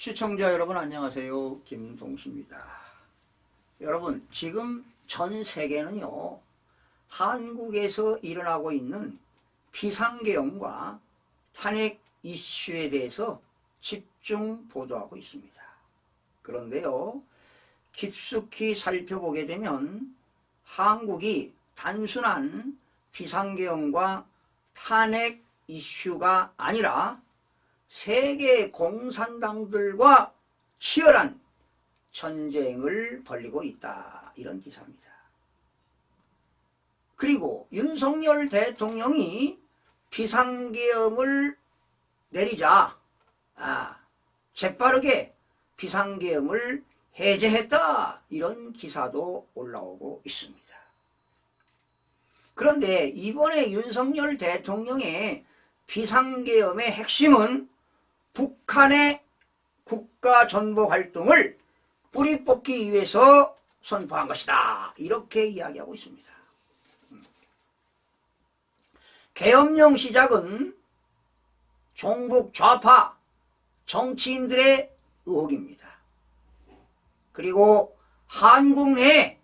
시청자 여러분 안녕하세요. 김동수입니다. 여러분 지금 전 세계는요 한국에서 일어나고 있는 비상계엄과 탄핵 이슈에 대해서 집중 보도하고 있습니다. 그런데요 깊숙이 살펴보게 되면 한국이 단순한 비상계엄과 탄핵 이슈가 아니라 세계 공산당들과 치열한 전쟁을 벌이고 있다. 이런 기사입니다. 그리고 윤석열 대통령이 비상계엄을 내리자 재빠르게 비상계엄을 해제했다. 이런 기사도 올라오고 있습니다. 그런데 이번에 윤석열 대통령의 비상계엄의 핵심은 북한의 국가전복 활동을 뿌리 뽑기 위해서 선포한 것이다. 이렇게 이야기하고 있습니다. 계엄령 시작은 종북 좌파 정치인들의 의혹입니다. 그리고 한국 내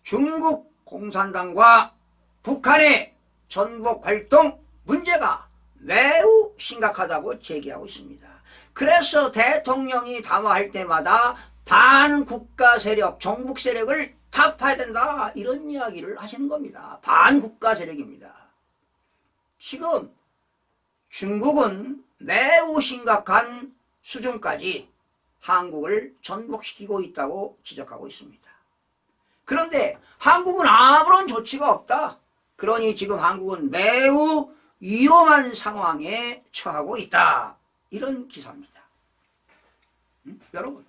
중국 공산당과 북한의 전복 활동 문제가 매우 심각하다고 제기하고 있습니다. 그래서 대통령이 담화할 때마다 반국가 세력, 종북 세력을 타파해야 된다 이런 이야기를 하시는 겁니다. 반국가 세력입니다. 지금 중국은 매우 심각한 수준까지 한국을 전복시키고 있다고 지적하고 있습니다. 그런데 한국은 아무런 조치가 없다. 그러니 지금 한국은 매우 위험한 상황에 처하고 있다. 이런 기사입니다. 여러분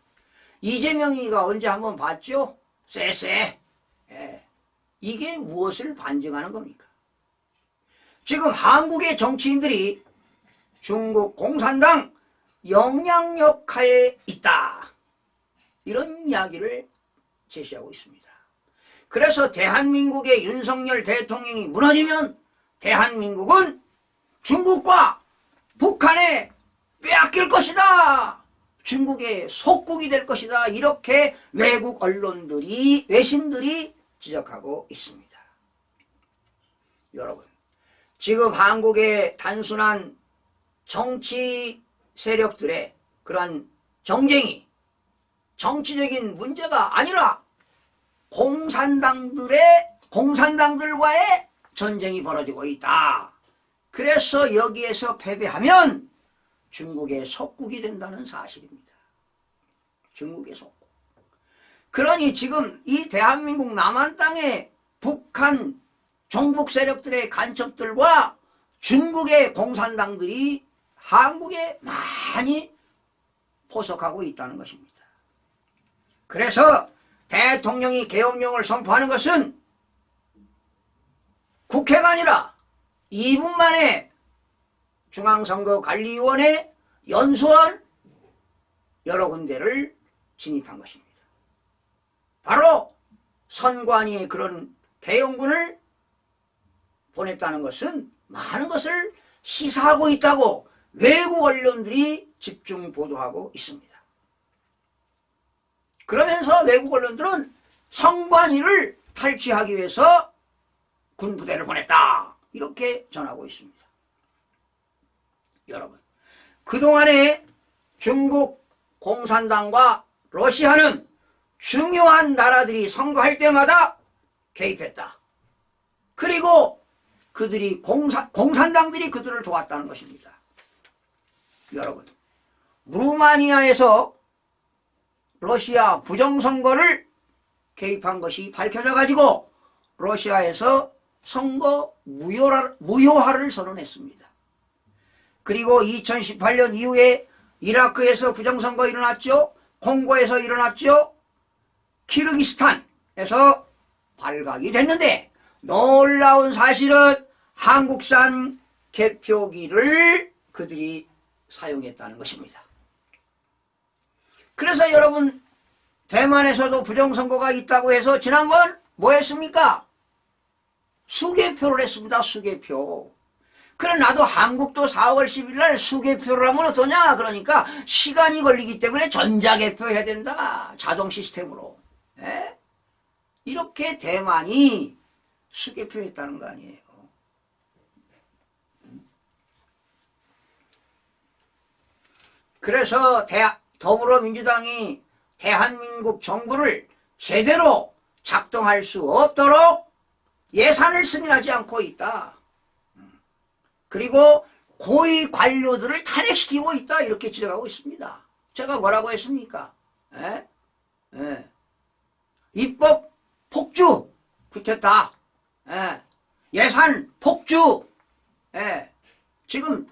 이재명이가 언제 한번 봤죠? 쎄쎄. 이게 무엇을 반증하는 겁니까? 지금 한국의 정치인들이 중국 공산당 영향력 하에 있다. 이런 이야기를 제시하고 있습니다. 그래서 대한민국의 윤석열 대통령이 무너지면 대한민국은 중국과 북한에 빼앗길 것이다. 중국의 속국이 될 것이다. 이렇게 외국 언론들이 외신들이 지적하고 있습니다. 여러분 지금 한국의 단순한 정치 세력들의 그러한 정쟁이 정치적인 문제가 아니라 공산당들과의 전쟁이 벌어지고 있다. 그래서 여기에서 패배하면 중국의 속국이 된다는 사실입니다. 중국의 속국. 그러니 지금 이 대한민국 남한 땅의 북한 종북 세력들의 간첩들과 중국의 공산당들이 한국에 많이 포석하고 있다는 것입니다. 그래서 대통령이 계엄령을 선포하는 것은 국회가 아니라 2분 만에 중앙선거관리위원회 연수원 여러 군데를 진입한 것입니다. 바로 선관위의 그런 계엄군을 보냈다는 것은 많은 것을 시사하고 있다고 외국 언론들이 집중 보도하고 있습니다. 그러면서 외국 언론들은 선관위를 탈취하기 위해서 군부대를 보냈다. 이렇게 전하고 있습니다. 여러분 그동안에 중국 공산당과 러시아는 중요한 나라들이 선거할 때마다 개입했다. 그리고 그들이 공산당들이 그들을 도왔다는 것입니다. 여러분 루마니아에서 러시아 부정선거를 개입한 것이 밝혀져 가지고 러시아에서 선거 무효화를 선언했습니다. 그리고 2018년 이후에 이라크에서 부정선거 일어났죠. 콩고에서 일어났죠. 키르기스탄에서 발각이 됐는데 놀라운 사실은 한국산 개표기를 그들이 사용했다는 것입니다. 그래서 여러분 대만에서도 부정선거가 있다고 해서 지난번 뭐 했습니까? 수개표를 했습니다. 수개표. 그래 나도 한국도 4월 10일 날 수개표를 하면 어떠냐. 그러니까 시간이 걸리기 때문에 전자개표 해야 된다. 자동 시스템으로. 에? 이렇게 대만이 수개표했다는 거 아니에요. 그래서 더불어민주당이 대한민국 정부를 제대로 작동할 수 없도록 예산을 승인하지 않고 있다. 그리고 고위 관료들을 탄핵시키고 있다. 이렇게 지적하고 있습니다. 제가 뭐라고 했습니까? 입법 폭주 구태타, 예산 폭주. 지금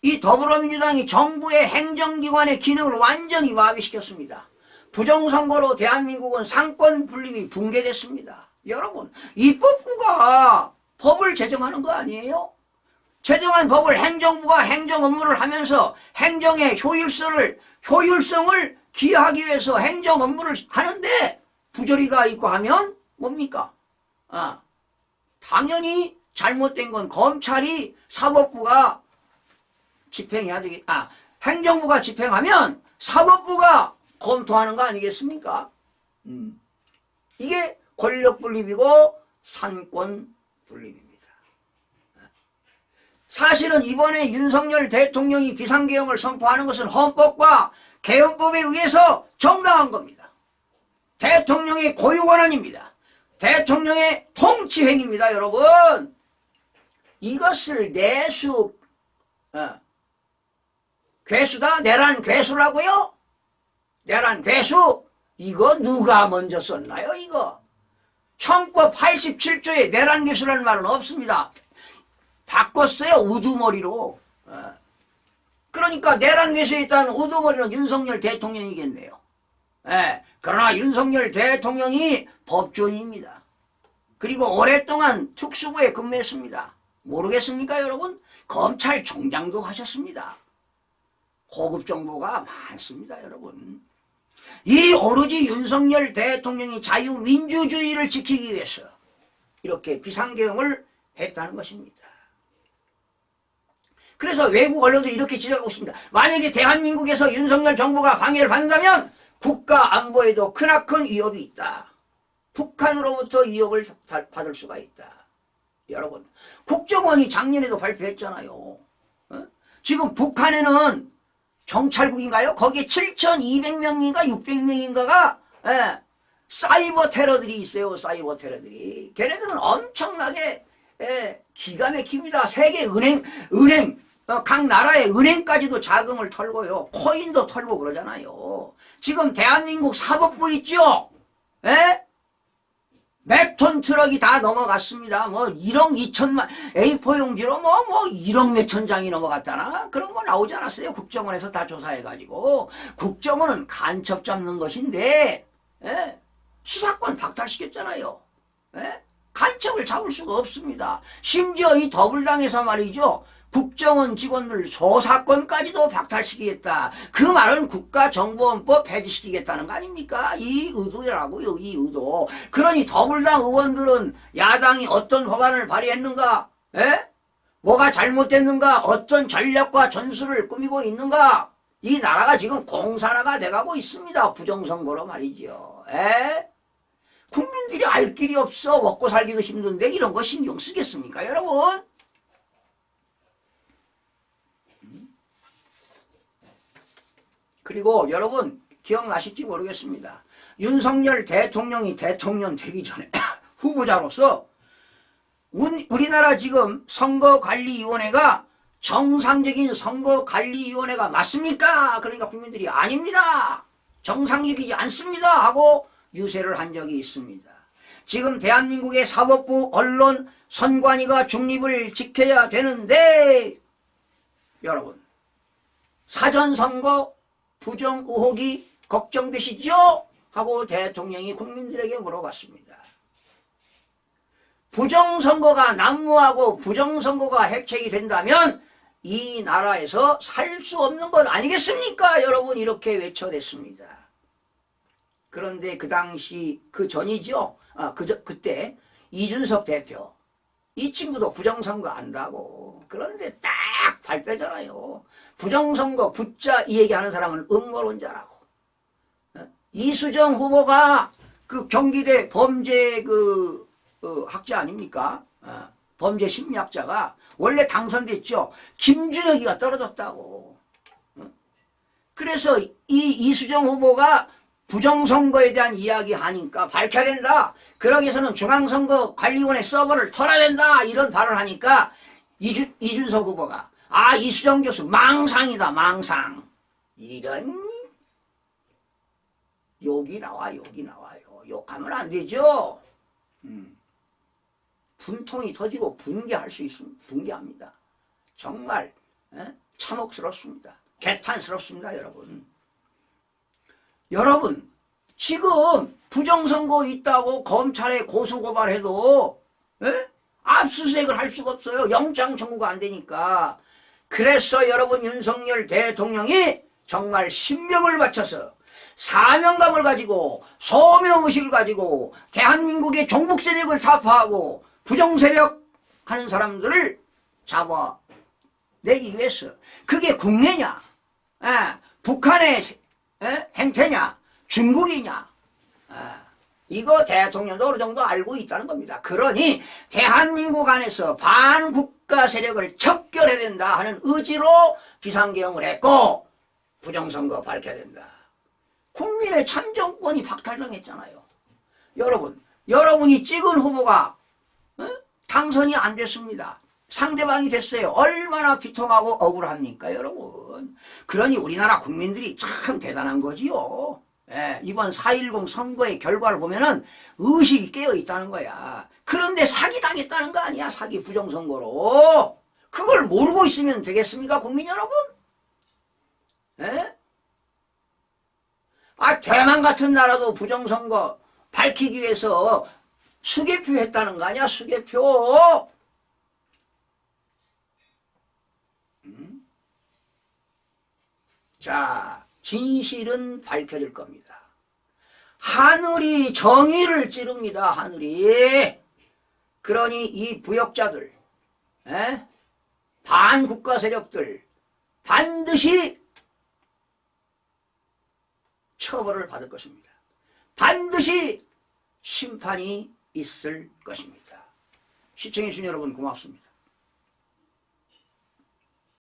이 더불어민주당이 정부의 행정기관의 기능을 완전히 마비시켰습니다. 부정선거로 대한민국은 상권 분립이 붕괴됐습니다. 여러분, 입법부가 법을 제정하는 거 아니에요? 제정한 법을 행정부가 행정 업무를 하면서 행정의 효율성을 기하기 위해서 행정 업무를 하는데 부조리가 있고 하면 뭡니까? 당연히 잘못된 건 검찰이 사법부가 집행해야 되겠다. 행정부가 집행하면 사법부가 검토하는 거 아니겠습니까? 이게 권력 분립이고 산권 분립입니다. 사실은 이번에 윤석열 대통령이 비상계엄을 선포하는 것은 헌법과 개헌법에 의해서 정당한 겁니다. 대통령의 고유권한입니다. 대통령의 통치행위입니다. 여러분, 이것을 괴수다? 내란 괴수라고요? 내란 괴수? 이거 누가 먼저 썼나요? 이거 형법 87조에 내란 괴수라는 말은 없습니다. 바꿨어요. 우두머리로. 그러니까 내란 괴수에 있다는 우두머리는 윤석열 대통령이겠네요. 그러나 윤석열 대통령이 법조인입니다. 그리고 오랫동안 특수부에 근무했습니다. 모르겠습니까 여러분? 검찰총장도 하셨습니다. 고급 정보가 많습니다. 여러분, 이 오로지 윤석열 대통령이 자유민주주의를 지키기 위해서 이렇게 비상계엄을 했다는 것입니다. 그래서 외국 언론도 이렇게 지적하고 있습니다. 만약에 대한민국에서 윤석열 정부가 방해를 받는다면 국가 안보에도 크나큰 위협이 있다. 북한으로부터 위협을 받을 수가 있다. 여러분, 국정원이 작년에도 발표했잖아요. 지금 북한에는 정찰국인가요? 거기에 7,200명인가 600명인가가 사이버 테러들이 있어요. 사이버 테러들이. 걔네들은 엄청나게 기가 막힙니다. 세계 은행 각 나라의 은행까지도 자금을 털고요. 코인도 털고 그러잖아요. 지금 대한민국 사법부 있죠? 몇 톤 트럭이 다 넘어갔습니다. 뭐 1억 2천만 A4 용지로 뭐 1억 몇천 장이 넘어갔다나 그런 거 나오지 않았어요. 국정원에서 다 조사해가지고. 국정원은 간첩 잡는 것인데 수사권 박탈시켰잖아요. 간첩을 잡을 수가 없습니다. 심지어 이 더불당에서 말이죠, 국정원 직원들 소사권까지도 박탈시키겠다. 그 말은 국가정보원법 폐지시키겠다는 거 아닙니까? 이 의도라고요. 이 의도. 그러니 더불당 의원들은 야당이 어떤 법안을 발의했는가? 뭐가 잘못됐는가? 어떤 전략과 전술을 꾸미고 있는가? 이 나라가 지금 공산화가 돼가고 있습니다. 부정선거로 말이죠. 국민들이 알 길이 없어. 먹고 살기도 힘든데 이런 거 신경 쓰겠습니까 여러분? 그리고 여러분 기억나실지 모르겠습니다. 윤석열 대통령이 대통령 되기 전에 후보자로서 우리나라 지금 선거관리위원회가 정상적인 선거관리위원회가 맞습니까? 그러니까 국민들이 아닙니다. 정상적이지 않습니다 하고 유세를 한 적이 있습니다. 지금 대한민국의 사법부, 언론, 선관위가 중립을 지켜야 되는데 여러분, 사전선거 부정 의혹이 걱정되시죠? 하고 대통령이 국민들에게 물어봤습니다. 부정선거가 난무하고 부정선거가 핵책이 된다면 이 나라에서 살 수 없는 것 아니겠습니까? 여러분 이렇게 외쳐댔습니다. 그런데 그 당시 그 전이죠. 그때 이준석 대표 이 친구도 부정선거 안다고. 그런데 딱 발표잖아요. 부정선거 붙자 이 얘기하는 사람은 음모론자라고. 이수정 후보가 그 경기대 범죄 학자 아닙니까? 범죄 심리학자가 원래 당선됐죠. 김준혁이가 떨어졌다고. 그래서 이 이수정 후보가 부정선거에 대한 이야기 하니까 밝혀야 된다. 그러기 위해서는 중앙선거관리위원회 서버를 털어야 된다. 이런 발언을 하니까 이준석 후보가 이수정 교수 망상이다 망상. 이런 욕이 나와요. 욕하면 안 되죠. 분통이 터지고 분개할 수 있으면 분개합니다. 정말 참혹스럽습니다. 개탄스럽습니다. 여러분 지금 부정선거 있다고 검찰에 고소고발해도 압수수색을 할 수가 없어요. 영장 청구가 안 되니까. 그래서 여러분 윤석열 대통령이 정말 신명을 바쳐서 사명감을 가지고 소명의식을 가지고 대한민국의 종북세력을 타파하고 부정세력 하는 사람들을 잡아내기 위해서. 그게 국내냐, 북한의 행태냐, 중국이냐, 이거 대통령도 어느 정도 알고 있다는 겁니다. 그러니 대한민국 안에서 반국가 세력을 척결해야 된다 하는 의지로 비상계엄을 했고 부정선거 밝혀야 된다. 국민의 참정권이 박탈당했잖아요. 여러분이 찍은 후보가 당선이 안 됐습니다. 상대방이 됐어요. 얼마나 비통하고 억울합니까, 여러분. 그러니 우리나라 국민들이 참 대단한 거지요. 이번 4.10 선거의 결과를 보면은 의식이 깨어 있다는 거야. 그런데 사기당했다는 거 아니야, 사기 부정선거로. 그걸 모르고 있으면 되겠습니까, 국민 여러분? 대만 같은 나라도 부정선거 밝히기 위해서 수개표 했다는 거 아니야, 수개표. 자, 진실은 밝혀질 겁니다. 하늘이 정의를 찌릅니다. 하늘이. 그러니 이 부역자들, 반국가 세력들 반드시 처벌을 받을 것입니다. 반드시 심판이 있을 것입니다. 시청해주신 여러분 고맙습니다.